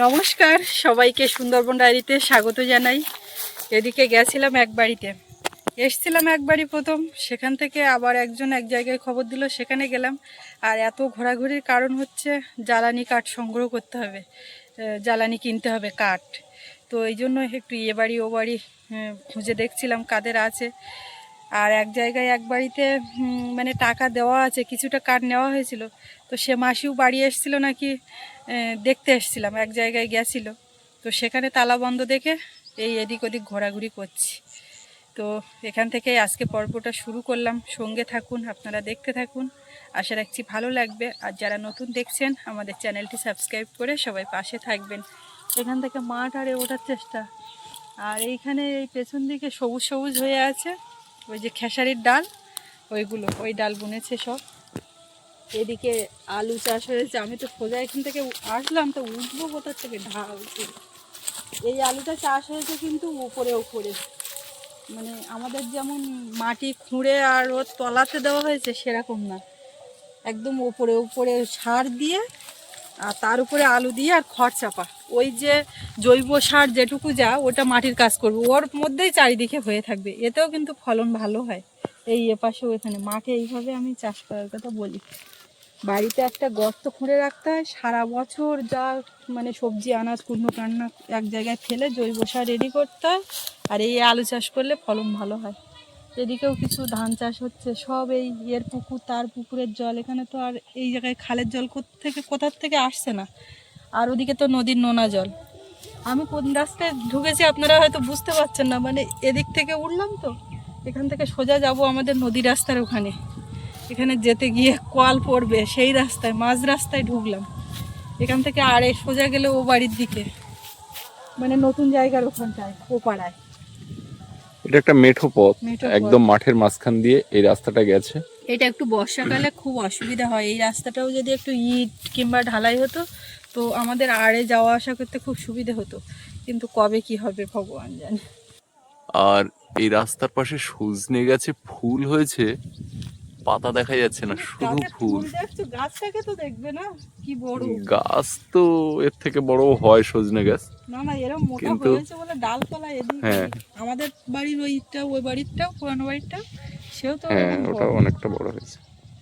নমস্কার সবাইকে সুন্দরবন ডায়েরিতে স্বাগত জানাই। এদিকে গেছিলাম এক বাড়িতে, এসছিলাম এক বাড়ি প্রথম, সেখান থেকে আবার একজন এক জায়গায় খবর দিল, সেখানে গেলাম। আর এত ঘোরাঘুরির কারণ হচ্ছে জ্বালানি কাঠ সংগ্রহ করতে হবে, জ্বালানি কিনতে হবে কাঠ। তো এই জন্য একটু এ বাড়ি ও বাড়ি খুঁজে দেখছিলাম কাদের আছে। আর এক জায়গায় এক বাড়িতে মানে টাকা দেওয়া আছে, কিছুটা কাঠ নেওয়া হয়েছিল। তো সে মাসিও বাড়ি এসেছিলো নাকি দেখতে এসেছিলাম, এক জায়গায় গেছিলো। তো সেখানে তালা বন্ধ দেখে এই এদিক ওদিক ঘোরাঘুরি করছি। তো এখান থেকে আজকে পর্বটা শুরু করলাম, সঙ্গে থাকুন, আপনারা দেখতে থাকুন, আশা রাখছি ভালো লাগবে। আর যারা নতুন দেখছেন আমাদের চ্যানেলটি সাবস্ক্রাইব করে সবাই পাশে থাকবেন। এখান থেকে মাঠ আরে ওঠার চেষ্টা। আর এইখানে এই পেছন দিকে সবুজ সবুজ হয়ে আছে, ওই যে খেসারির ডাল, ওইগুলো, ওই ডাল বুনেছে সব। এদিকে আলু চাষ হয়েছে। আমি তো সোজা এখান থেকে আসলাম, তো উঠবো কোথার থেকে, ঢাল। এই আলুটা চাষ হয়েছে কিন্তু উপরে উপরে, মানে আমাদের যেমন মাটি খুঁড়ে আর ওর তলাতে দেওয়া হয়েছে সেরকম না, একদম উপরে উপরে সার দিয়ে আর তার উপরে আলু দিয়ে আর খড় চাপা। ওই যে জৈব সার যেটুকু যা ওটা মাটির কাজ করবে, ওর মধ্যেই চারিদিকে হয়ে থাকবে, এতেও কিন্তু ফলন ভালো হয়। এই এপাশেও এখানে মাঠে এইভাবে আমি চাষ করার কথা বলি। বাড়িতে একটা গর্ত খুঁড়ে রাখতে হয়, সারা বছর যা মানে সবজি আনাজ কুটনো কান্না এক জায়গায় ফেলে জৈব সার রেডি করতে হয়। আর এই আলু চাষ করলে ফলন ভালো হয়। এদিকেও কিছু ধান চাষ হচ্ছে, সব এই এর পুকুর তার পুকুরের জল, এখানে তো আর এই জায়গায় খালের জল কোথার থেকে আসছে না। আর ওদিকে তো নদীর নোনা জল। আমি কোন রাস্তায় ঢুকেছি আপনারা হয়তো বুঝতে পারছেন না, মানে এদিক থেকে উঠলাম, তো এখান থেকে সোজা যাব আমাদের নদী রাস্তার ওখানে। এখানে যেতে গিয়ে কল পড়বে, সেই রাস্তায় মাঝ রাস্তায় ঢুকলাম। এখান থেকে আরে সোজা গেলে ও বাড়ির দিকে, মানে নতুন জায়গার ওখানটায়, ও পাড়ায়। এটা একটা মেঠো পথ, একদম মাঠের মাঝখান দিয়ে এই রাস্তাটা গেছে। এটা একটু বর্ষাকালে খুব অসুবিধা হয়, এই রাস্তাটাও যদি একটু ইট কিংবা ঢালাই হতো তো আমাদের আড়ে যাওয়া আসা করতে খুব সুবিধে হতো, কিন্তু কবে কি হবে ভগবান জানে। আর এই রাস্তার পাশে সজনে গাছে ফুল হয়েছে, পাতা দেখা যাচ্ছে না, শুধু ফুল। গাছটাকে তো দেখবে না কি বড় গাছ, তো এর থেকে বড় হয় সজনে গাছ, না না, এরকম মোটা কিন্তু হয়েছে বলে ডালপালা এদিকে। হ্যাঁ আমাদের বাড়ির ওইটা, ওই বাড়িরটাও, পুরানো বাড়িটা, সেও তো হ্যাঁ, ওরকম ওটা বড়। অনেকটা বড় হয়েছে।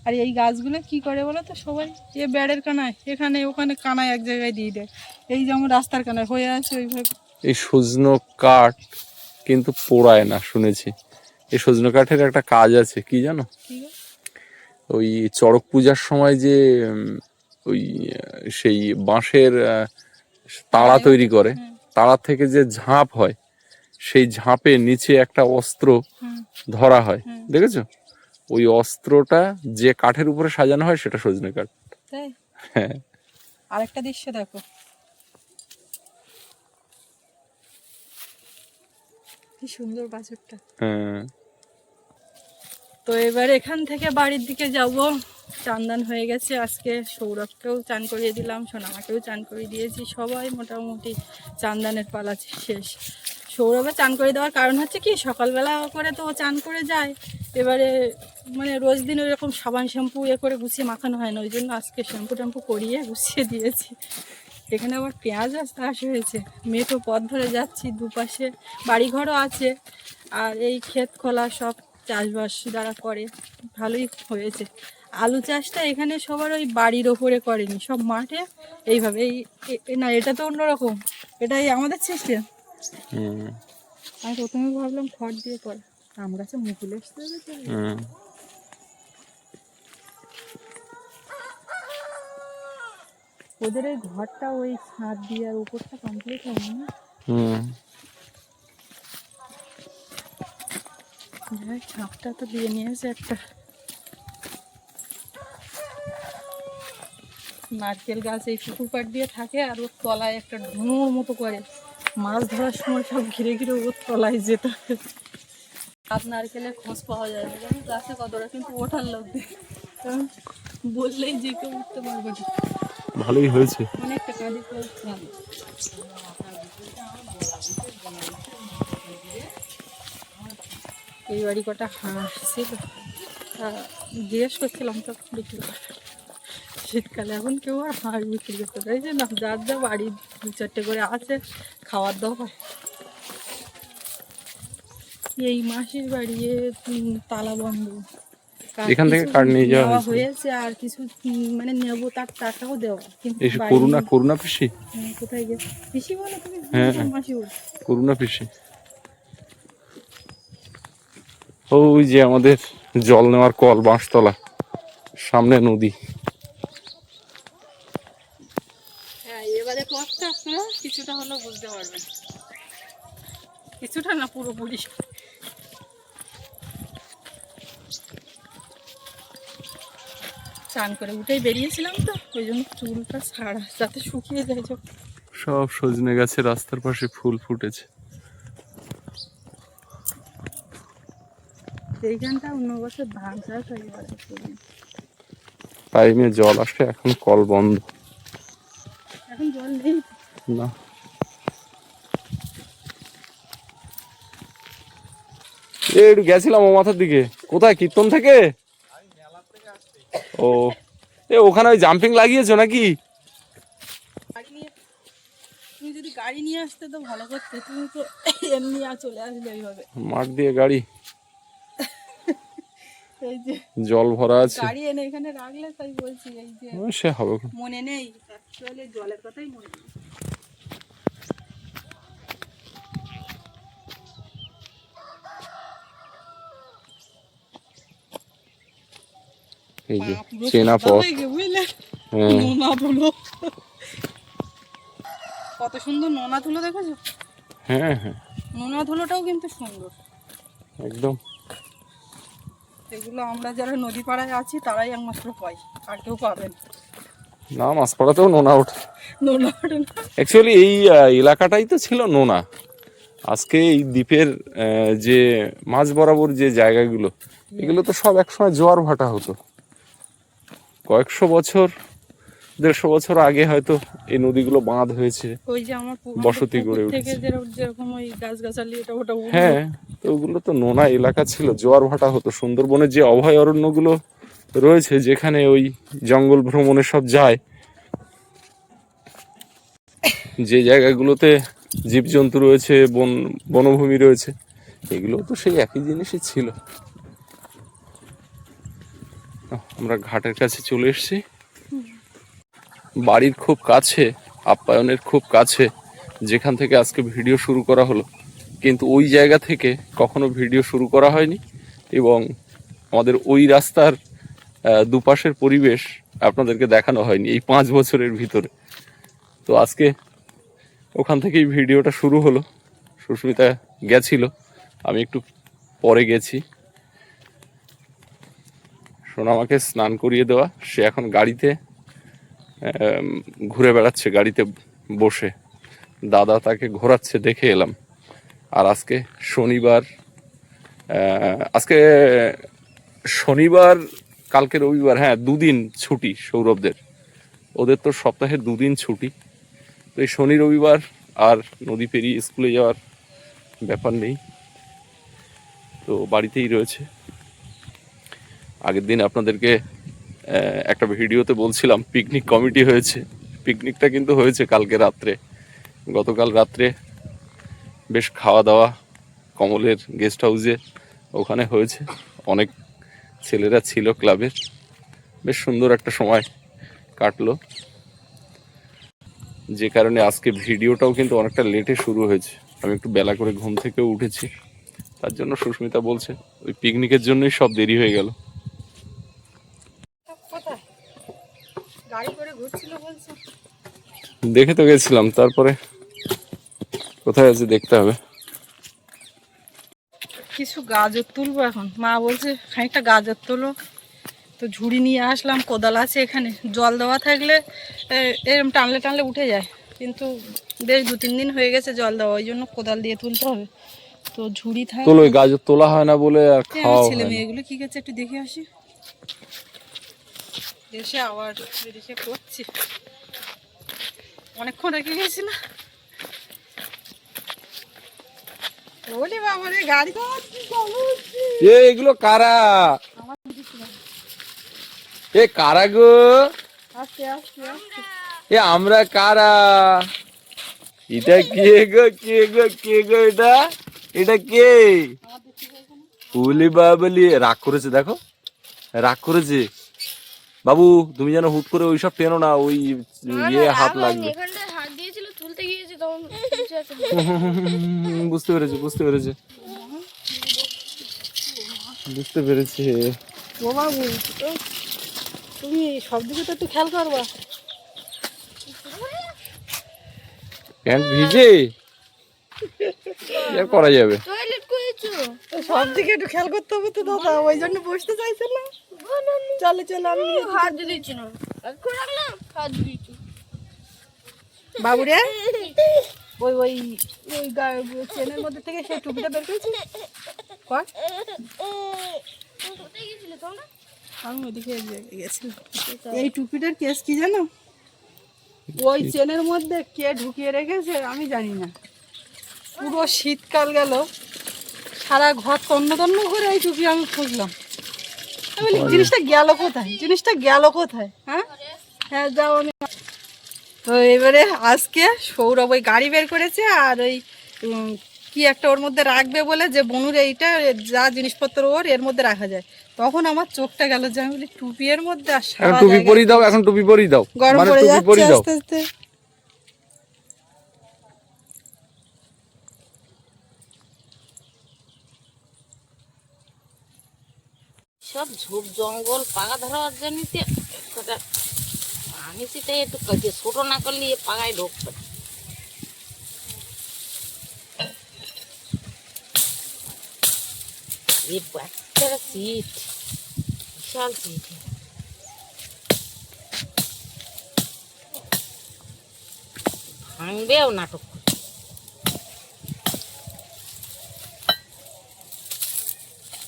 আর এই গাছগুলো কি করে বলো তো, সবাই এ ব্যাড়ের কানায়, এখানে ওখানে কানায় এক জায়গায় দিয়ে দেয়। এই যেমন রাস্তার কানায় হয়ে আছে ওইভাবে। এই সজনো কাঠ কিন্তু পোড়ায় না শুনেছি। এই সজনো কাঠের একটা কাজ আছে, কি জানো? ওই চড়ক পূজার সময় যে ওই সেই বাঁশের তাড়া তৈরি করে, তাড়া থেকে যে ঝাঁপ হয়, সেই ঝাঁপে নিচে একটা অস্ত্র ধরা হয়, দেখেছো? ওই অস্ত্রটা যে কাঠের উপরে সাজানো হয় সেটা সজনে কাঠ। তাই? হ্যাঁ। আরেকটা দৃশ্য দেখো, কি সুন্দর বাছুরটা। হ্যাঁ। তো এবার এখান থেকে বাড়ির দিকে যাব। চান হয়ে গেছে আজকে, সৌরভকেও চান করিয়ে দিলাম, সোনামাকেও চান করিয়ে দিয়েছি, সবাই মোটামুটি চান্দানের পালা শেষ। সৌরভে চান করে দেওয়ার কারণ হচ্ছে কি, সকালবেলা করে তো ও চান করে যায়, এবারে মানে রোজ দিন ওইরকম সাবান শ্যাম্পু করে গুছিয়ে মাখানো হয় না, ওই জন্য আজকে শ্যাম্পু ট্যাম্পু করিয়ে গুছিয়ে দিয়েছি। এখানে আবার পেঁয়াজ চাষ হয়েছে, মেঠো পথ ধরে যাচ্ছি, দুপাশে বাড়িঘরও আছে, আর এই ক্ষেত খোলা সব চাষবাস যারা করে, ভালোই হয়েছে। আলু চাষটা এখানে সবার ওই বাড়ির ওপরে করেনি, সব মাঠে এইভাবে। এই না, এটা তো অন্যরকম, এটাই আমাদের সিস্টেম। আমি প্রথমে ভাবলাম খড় দিয়ে করে, আম গাছে মুকুল আসতে হবে। ওদের এই ঘরটা ওই ছাদ দিয়ে আর উপরটা কমপ্লিট হয়নি না। ছাপটা তো দিয়ে নিয়েছে একটা। নারকেল গাছ এই পুকুর পাড় দিয়ে থাকে, আর ওর তলায় একটা ঢুনুর মতো করে, মাছ ধরার সময় সব ঘিরে ঘিরে ওর তলায় যেতে হয়। গাছ নারকেলের খোঁজ পাওয়া যায় না, জানি গাছে কতটা, কিন্তু ওঠার লোক কারণ বললেই যে কেউ উঠতে পারবে না। ভালোই হয়েছে, অনেকটা কাজে ভালো। এই বাড়ি কটা হাঁস ছিল, জিজ্ঞেস করছিলাম তো বিক্রি করে, শীতকালে এখন কেউ আর হাঁস বিক্রি করতে চাইছে না, যার যা বাড়ি 2-4টে করে আছে, খাওয়ার দাওয়া হয়। এই মাসির বাড়ি তালা বন্ধ, এখান থেকে কার্ড নিয়ে যাওয়া হয়েছে। হয়েছে আর কিছু মানে নেবো, তার টাকাও দেওয়া, কিন্তু এই করুণা পিসি কোথায় গেছে? পিসি বলো তুমি? হ্যাঁ মাসি বলো। করুণা পিসি। ওই যে আমাদের জল নেওয়ার কল, বাঁশতলা, সামনে নদী। হ্যাঁ, এবারে পথটা আপনারা কিছুটা হলেও বুঝতে পারবেন, কিছুটা না পুরোপুরি। চান করে উঠেই বেরিয়েছিলাম তো, ওই জন্য চুলটা ছাড়া যাতে শুকিয়ে যায়। সব সজনে গাছে রাস্তার পাশে ফুল ফুটেছে। এইখানটা অন্য বছর ধান চাষ হয়ে গেছে, টাইমে জল আসে, এখন কল বন্ধ। এখন জল নেই না, একটু গেছিলাম ও মাথার দিকে। কোথায়? কীর্তন থেকে? ও, ওখানে ওই জাম্পিং লাগিয়েছো নাকি? তুমি যদি গাড়ি নিয়ে আসতে তো ভালো করতে, তুমি তো এমনি চলে আসবে এইভাবে। মাঠ দিয়ে গাড়ি, এই যে জল ভরা আছে, গাড়ি এনে এখানে রাখলে, তাই বলছি। এই যে সে হবে, মনে নেই, অ্যাকচুয়ালি জলের কথাই মনে নেই। এই যে চেনা পথ। হ্যাঁ, নোনা ধুলো, কত সুন্দর নোনা ধুলো, দেখেছো? হ্যাঁ হ্যাঁ, নোনা ধুলোটাও কিন্তু সুন্দর একদম। এগুলো আমরা যারা নদী পাড়ায় আছি তারাই একমাত্র পাই, আর কেউ পাবেন না, মাছপাড়াতেও নোনা ওঠে। নোনা ওঠে না। অ্যাকচুয়ালি এই এলাকাটাই তো ছিল নোনা। আজকে এই দ্বীপের যে মাঝ বরাবর যে জায়গাগুলো, এগুলো তো সব একসময় জোয়ার ভাটা হতো। কয়েকশো বছর, 150 বছর আগে হয়তো এই নদীগুলো বাঁধ হয়েছে, ওই যে আমার বসতি গড়ে থেকে উঠেছে। যেরকম ওই গাছগাছালি এটা ওটা হ্যাঁ, তো ওগুলো তো নোনা এলাকা ছিল, জোয়ার ভাটা হতো। সুন্দরবনের যে অভয় অরণ্যগুলো রয়েছে, যেখানে ওই জঙ্গল ভ্রমণে সব যায়, যে জায়গাগুলোতে জীবজন্তু রয়েছে, বনভূমি রয়েছে, এগুলো তো সেই একই জিনিসই ছিল। আমরা ঘাটের কাছে চলে এসেছি, বাড়ির খুব কাছে, আপ্যায়নের খুব কাছে, যেখান থেকে আজকে ভিডিও শুরু করা হলো। কিন্তু ওই জায়গা থেকে কখনো ভিডিও শুরু করা হয়নি, এবং আমাদের ওই রাস্তার দুপাশের পরিবেশ আপনাদেরকে দেখানো হয়নি এই 5 বছরের ভিতরে। তো আজকে ওখান থেকেই ভিডিওটা শুরু হলো। সুস্মিতা গেছিল, আমি একটু পরে গেছি। সোনামাকে স্নান করিয়ে দেওয়া, সে এখন গাড়িতে ঘুরে বেড়াচ্ছে, গাড়িতে বসে। দাদা তাকে ঘোরাচ্ছে, দেখে এলাম। আর আজকে শনিবার, কালকে রবিবার, হ্যাঁ 2 দিন ছুটি সৌরভদের। ওদের তো সপ্তাহে 2 দিন ছুটি। তো এই শনি রবিবার আর নদী পেরিয়ে স্কুলে যাওয়ার ব্যাপার নেই, তো বাড়িতেই রয়েছে। আগের দিন আপনাদেরকে একটা ভিডিওতে বলছিলাম পিকনিক কমিটি হয়েছে। পিকনিকটা কিন্তু হয়েছে কালকে রাত্রে, গতকাল রাত্রে বেশ খাওয়া দাওয়া কমলের গেস্ট হাউসে ওখানে হয়েছে। অনেক ছেলেরা ছিল ক্লাবের, বেশ সুন্দর একটা সময় কাটলো। যে কারণে আজকে ভিডিওটাও কিন্তু অনেকটা লেটে শুরু হয়েছে। আমি একটু বেলা করে ঘুম থেকেও উঠেছি, তার জন্য সুস্মিতা বলছে ওই পিকনিকের জন্যই সব দেরি হয়ে গেল। গাড়ি করে ঘুরছিল বলছে। দেখে তো গেছিলাম, তারপরে কোথায় আছে দেখতে হবে। কিছু গাজর তুলবো এখন, মা বলছে খানিকটা গাজর তোলো, তো ঝুড়ি নিয়ে আসলাম। কোদাল আছে এখানে, জল দেওয়া থাকলে এরম টানলে টানলে উঠে যায়, কিন্তু বেশ 2-3 দিন হয়ে গেছে জল দেওয়া, ওই জন্য কোদাল দিয়ে তুলতে হবে। তো ঝুড়ি থাকে, তোলো, গাজর তোলা হয় না বলে আর খাওয়া ছেলে হয় না। মেয়েগুলো কি গেছে একটু দেখে আসি, এসে আবার এদিকে করছি। অনেকক্ষণ রেখে গেছি না। ওলে বাবা রে, গাড়ি এগুলো কারা? এ কারা গো? আস্তে আস্তে আস্তে। এ আমরা কারা? এটা কে গো, কে গো, কে গো? এটা এটা কে? উলি বাবলি রাগ করেছে, দেখো রাগ করেছে। বাবু তুমি যেন হুট করে ওইসব টেনো না, ওই ইয়ে হাত লাগবে। হাত দিয়েছিল তুলতে গিয়েছে তখন বুঝতে পেরেছি, বুঝতে পেরেছি, বুঝতে পেরেছি। ও বাবু, তুমি সব দিকে তো একটু খেয়াল করবা। প্যান্ট ভিজে কি আর করা যাবে। টয়লেট করেছো সব দিকে একটু খেয়াল করতে হবে তো দাদা, ওই জন্য বসতে চাইছে না। চলে চলে আমি হাত দিয়েছি না এখন রাখলাম হাত দিয়েছি বাবুরে, ওই ওই ওই চেনের মধ্যে থেকে সেই টুপিটা বের করেছি। কর। কোথায় গেছিলে তোমরা আমি ওইদিকে গেছিলাম। এই টুপিটার কেস কি জানো? ওই চেনের মধ্যে কে ঢুকিয়ে রেখেছে আমি জানি না। পুরো শীতকাল গেল, সারা ঘর তন্ন তন্ন করে এই টুপি আমি খুঁজলাম। আমি বলি জিনিসটা গেল কোথায়, জিনিসটা গেল কোথায়? হ্যাঁ হ্যাঁ, যাও। আমি তো এবারে আজকে সৌরভ ওই গাড়ি বের করেছে, আর ওই কি একটা ওর মধ্যে রাখবে বলে, যে বনুর এইটা যা জিনিসপত্র ওর এর মধ্যে রাখা যায়। তখন আমার চোখটা গেল, যে আমি বলি টুপি এর মধ্যে, আর এখন সারা টুপি জায়গায় পরিয়ে দাও, এখন টুপি পরিয়ে দাও, গরম মানে পড়ে টুপি যাচ্ছে পরিয়ে দাও। আস্তে আস্তে। সব ঝোপ জঙ্গল পাকা ধরার জন্য আমি সেটাই একটু কাজে ছোট না করলে এ পাগায় ঢুকবে না। এই বাচ্চারা সিট বিশাল সিট ভাঙবেও নাটক করে।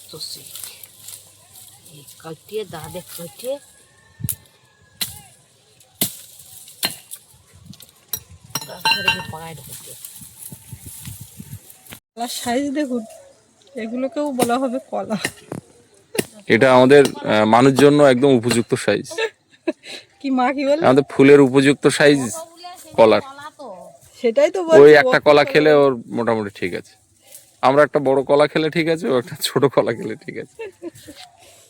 তো সিট এই কাটিয়ে দাঁড়ে কাটিয়ে পাগায় ঢুকবে। কলার সাইজ দেখুন, এগুলোকেও বলা হবে কলা। এটা আমাদের মানুষ জন্য একদম উপযুক্ত সাইজ। কি মা কি বলে? আমাদের ফুলের উপযুক্ত সাইজ কলার। সেটাই তো ওই বলছি। একটা কলা খেলে ওর মোটামুটি ঠিক আছে। আমরা একটা বড় কলা খেলে ঠিক আছে, ও একটা ছোট কলা খেলে ঠিক আছে।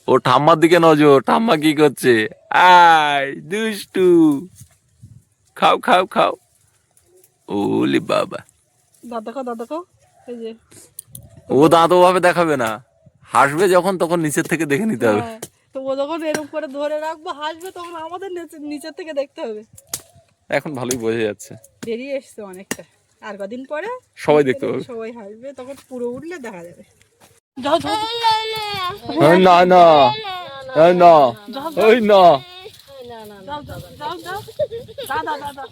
ও ঠাম্মার দিকে নজর, ঠাম্মা কি করছে? আয় দুষ্টু, খাও খাও খাও। ওলি বাবা, দাদা খাও, দাদা খাও। এই যে ও দাঁত ওভাবে দেখাবে না, হাসবে যখন তখন নিচের থেকে দেখে নিতে হবে। হ্যাঁ, তো ও যখন এরকম করে ধরে রাখবো হাসবে, তখন আমাদের নিচের থেকে দেখতে হবে। এখন ভালোই বোঝা যাচ্ছে, বেরিয়ে এসছে অনেকটা। আর কদিন পরে সবাই দেখতে পাবে। সবাই হাসবে, তখন পুরো উঠলে দেখা যাবে। যাও যাও না না না, ওই না, যাও যাও যাও যাও। দাদা দাদা,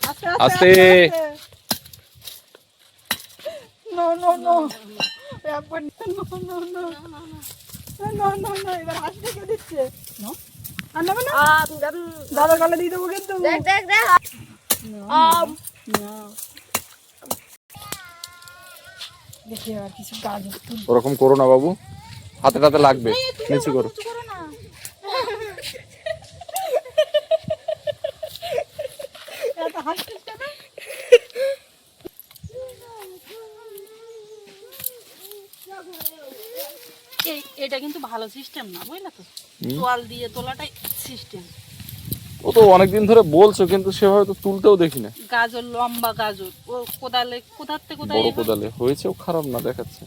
আস্তে আস্তে। নো নো নো, একবার no no no no no no, এবার হাসতে কে দিচ্ছে? নো, আর নেবে না। দাদা গালে দিয়ে দেবো কিন্তু। দেখ দেখ দেখ না, দেখি আর কিছু গাজর তুল। ওরকম করো না বাবু, হাতে টাতে লাগবে, নিচু করো। এত হাসছিস কেন? এটা কিন্তু ভালো সিস্টেম না, বুঝলে তো? তোয়াল দিয়ে তোলাটাই সিস্টেম। ও তো অনেকদিন ধরে বলছো, কিন্তু সেভাবে তো তুলতেও দেখি না। গাজর, লম্বা গাজর, ও কোদালে কোথাতে কোদায় বড় কোদালে হয়েছেও, খারাপ না দেখাচ্ছে।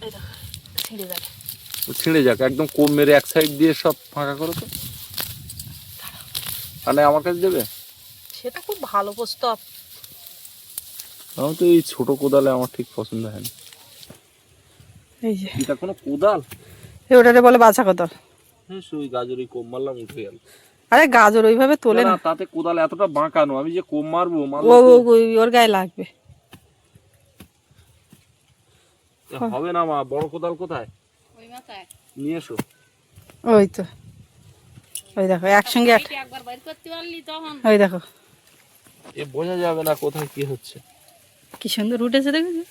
এই দেখো ছিঁড়ে যাবে। ও ছিঁড়ে যাক, একদম কোপ মেরে এক সাইড দিয়ে সব ফাঁকা করো তো। মানে আমার কাছে দেবে? সেটা খুব ভালো প্রস্তাব। আমার তো এই ছোট কোদালে আমার ঠিক পছন্দ হয় না। এই যে এটা কোনো কোদাল? ওটারে বলে বাছা কোদাল। হ্যাঁ, ওই গাজর কোপ মারলাম উঠে গেল। আরে গাজর ওইভাবে তোলে না, তাতে কোদাল এতটা বাঁকানো, আমি যে কোপ মারবো ও ওর গায়ে লাগবে। হবে না। মা বড় কোদাল কোথায়? ওই মাথায় নিয়ে এসো। ওই তো, ওই দেখো একসঙ্গে একবার বাইর করতে পারলি তখন ওই দেখো এ বোঝা যাবে না কোথায় কি হচ্ছে। কি সুন্দর উঠেছে, দেখেছো?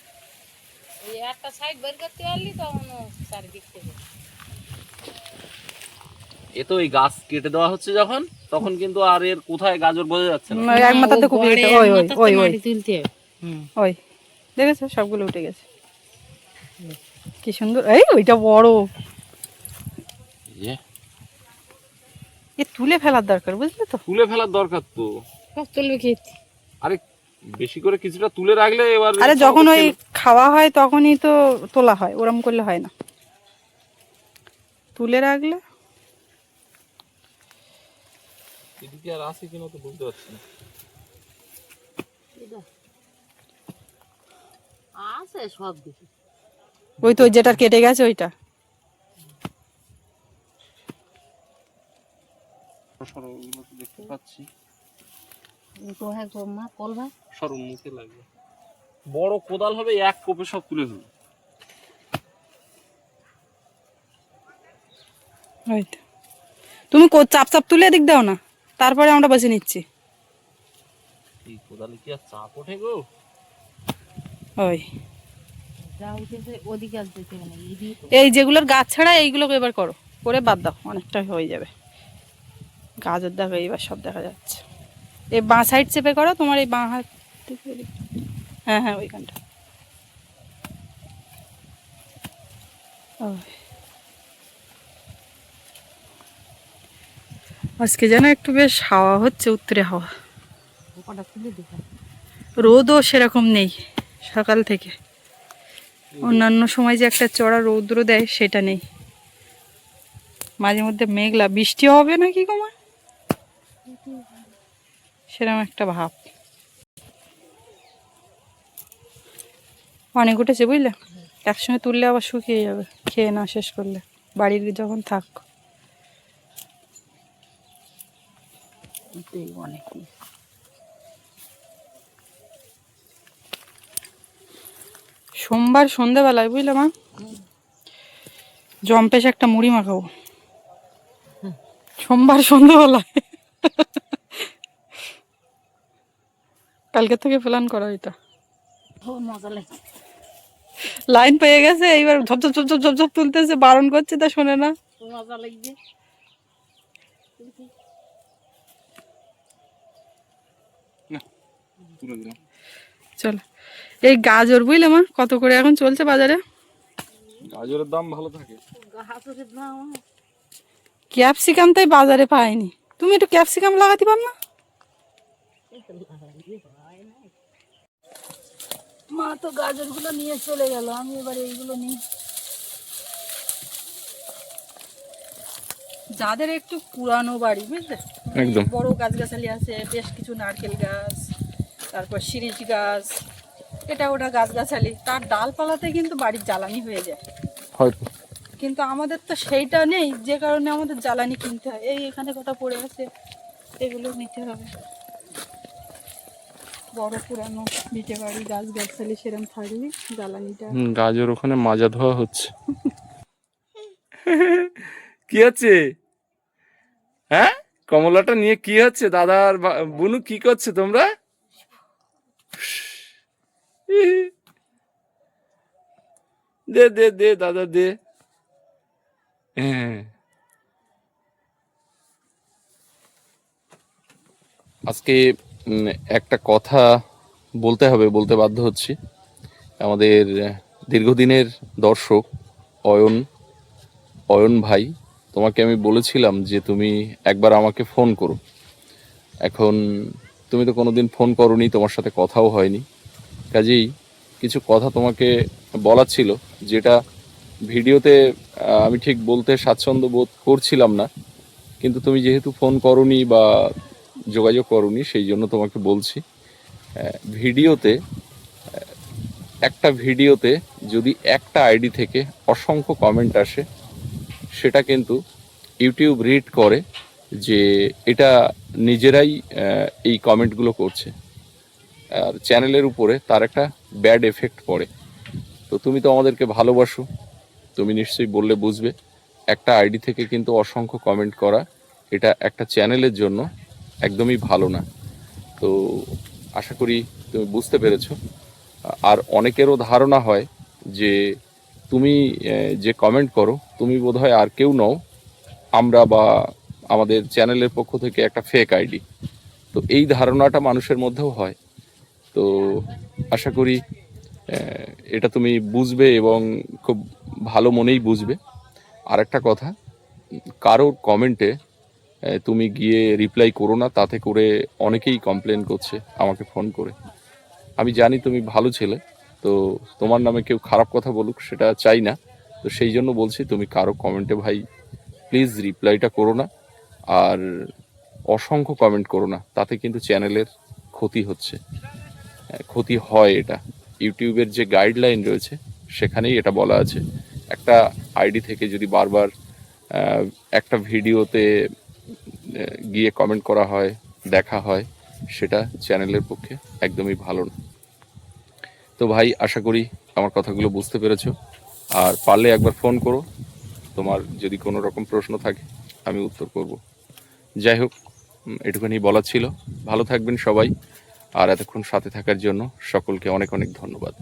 ওই একটা সাইড বের করতে পারলি তখন চারিদিক থেকে এ তো এই গাছ কেটে দেওয়া হচ্ছে যখন, তখন কিন্তু আর এর কোথায় গাজর বোঝা যাচ্ছে না। এক মাথাতে খুব গড়ে ওই এক ওই মাথাতে ওই ওই মাটি তুলতে হবে। ওই দেখেছো সবগুলো উঠে গেছে, কি সুন্দর। এই ওইটা বড়, ইয়ে, এ তুলে ফেলার দরকার, বুঝলে তো। তুলে ফেলার দরকার তো। সব তুলবে কি? আরে বেশি করে কিছুটা তুলে রাখলে এবার আরে সব যখন তো ওই খেলো। খাওয়া হয় তখনই তো তোলা হয়, ওরম করলে হয় না, তুলে রাখলে। এদিকে আর আছে কিনা তো বুঝতে পারছি না। আছে সব দিকে। ওই তো যেটা কেটে গেছে ওইটা। সরো, ওগুলো তো দেখতে পাচ্ছি। কোথায় গো মা কল ভাই? সরো, মুখে লাগবে। বড় কোদাল হবে, এক কোপে সব তুলে ফেলবে। ওই তো। তুমি চাপ চাপ তুলে এদিক দাও না, তারপরে আমরা বসে নিচ্ছি। এই কোদালে কি আর চাপ ওঠে গো? ওই যা উঠেছে ওদিকে আসবে মানে এদিকে তো। এই যেগুলোর গাছ ছাড়া এইগুলোকে এবার করো, করে বাদ দাও, অনেকটা হয়ে যাবে। গাজর দেখো এইবার সব দেখা যাচ্ছে। এই বাঁ সাইড চেপে করো, তোমার এই বাঁ হাত থেকে এদিক। হ্যাঁ হ্যাঁ ওইখানটা। ওই। আজকে যেন একটু বেশ হাওয়া হচ্ছে, উত্তরে হাওয়া। ওটা তুলে দিবে। রোদও সেরকম নেই সকাল থেকে, অন্যান্য সময় যে একটা চড়া রৌদ্র দেয় সেটা নেই। মাঝে মধ্যে মেঘলা, বৃষ্টি হবে না কি গোমা, সেরকম একটা ভাব। অনেক উঠেছে বুঝলে, একসঙ্গে তুললে আবার শুকিয়ে যাবে, খেয়ে না শেষ করলে, বাড়ির যখন থাক। অনেক সোমবার সন্ধ্যাবেলায় বুঝলে মা, জম্পেশ একটা মুড়ি মাখাবো সোমবার সন্ধ্যাবেলায়। কালকে থেকে প্ল্যান করা এটা। মজা লাগে। লাইন পেয়ে গেছে, এইবার ঝপঝপ ঝপঝপ ঝপঝপ তুলতেছে, বারণ করছে তা শোনে না। মজা লাগবে। চলো, এই গাজর বুঝলে মা কত করে এখন চলছে বাজারে? গাজরের দাম ভালো থাকে। গাছের দাম ক্যাপসিকাম তাই বাজারে পাইনি, তুমি একটু ক্যাপসিকাম লাগাতে পার না? মা তো গাজর গুলো নিয়ে চলে গেল, আমি এবার এইগুলো নিই। যাদের একটু পুরানো বাড়ি বুঝলে, একদম। বড় গাছগাছালি আছে, বেশ কিছু নারকেল গাছ, তারপর শিরীষ গাছ, এটা ওটা গাছগাছালি, তার ডালপালাতে কিন্তু বাড়ির জ্বালানি হয়ে যায়। হয়তো। কিন্তু আমাদের তো সেইটা নেই, যে কারণে আমাদের জ্বালানি কিনতে হয়। এই এখানে কটা পড়ে আছে, এগুলো নিতে হবে। বড় পুরানো ভিটে বাড়ি, গাছগাছালি সেরকম থাকলে জ্বালানিটা। গাজর ওখানে মাজা ধোয়া হচ্ছে। কি হচ্ছে? হ্যাঁ, কমলাটা নিয়ে কি হচ্ছে? দাদা আর বুনু কি করছে তোমরা? দে দে দে দাদা দে। হ্যাঁ, আজকে একটা কথা বলতে হবে, বলতে বাধ্য হচ্ছি। আমাদের দীর্ঘদিনের দর্শক অয়ন অয়ন ভাই, তোমাকে আমি বলেছিলাম যে তুমি একবার আমাকে ফোন করো। এখন তুমি তো কোনোদিন ফোন করোনি, তোমার সাথে কথাও হয়নি, কাজেই কিছু কথা তোমাকে বলার ছিল, যেটা ভিডিওতে আমি ঠিক বলতে স্বাচ্ছন্দ্য বোধ করছিলাম না, কিন্তু তুমি যেহেতু ফোন করোনি বা যোগাযোগ করোনি, সেই জন্য তোমাকে বলছি। ভিডিওতে একটা ভিডিওতে যদি একটা আইডি থেকে অসংখ্য কমেন্ট আসে, সেটা কিন্তু ইউটিউব রিড করে যে এটা নিজেরাই এই কমেন্টগুলো করছে, আর চ্যানেলের উপরে তার একটা ব্যাড এফেক্ট পড়ে। তো তুমি তো আমাদেরকে ভালোবাসো, তুমি নিশ্চয়ই বললে বুঝবে, একটা আইডি থেকে কিন্তু অসংখ্য কমেন্ট করা, এটা একটা চ্যানেলের জন্য একদমই ভালো না। তো আশা করি তুমি বুঝতে পেরেছো। আর অনেকেরও ধারণা হয় যে তুমি যে কমেন্ট করো, তুমি বোধহয় আর কেউ নও, আমরা বা আমাদের চ্যানেলের পক্ষ থেকে একটা ফেক আইডি। তো এই ধারণাটা মানুষের মধ্যেও হয়। তো আশা করি এটা তুমি বুঝবে এবং খুব ভালো মনেই বুঝবে। আর একটা কথা, কারোর কমেন্টে তুমি গিয়ে রিপ্লাই করো না, তাতে করে অনেকেই কমপ্লেন করছে আমাকে ফোন করে। আমি জানি তুমি ভালো ছেলে, তো তোমার নামে কেউ খারাপ কথা বলুক সেটা চাই না। তো সেই জন্য বলছি, তুমি কারো কমেন্টে ভাই প্লিজ রিপ্লাইটা করো না। আর অসংখ্য কমেন্ট করো না, তাতে কিন্তু চ্যানেলের ক্ষতি হচ্ছে, ক্ষতি হয়। এটা ইউটিউবের যে গাইডলাইন রয়েছে সেখানেই এটা বলা আছে। একটা আইডি থেকে যদি বারবার একটা ভিডিওতে গিয়ে কমেন্ট করা হয়, দেখা হয়, সেটা চ্যানেলের পক্ষে একদমই ভালো না। তো ভাই, আশা করি আমার কথাগুলো বুঝতে পেরেছো। আর পারলে একবার ফোন করো, তোমার যদি কোনো রকম প্রশ্ন থাকে আমি উত্তর করব। যাই হোক, এটুখানি বলার ছিল। ভালো থাকবেন সবাই, আর এতক্ষণ সাথে থাকার জন্য সকলকে অনেক অনেক ধন্যবাদ।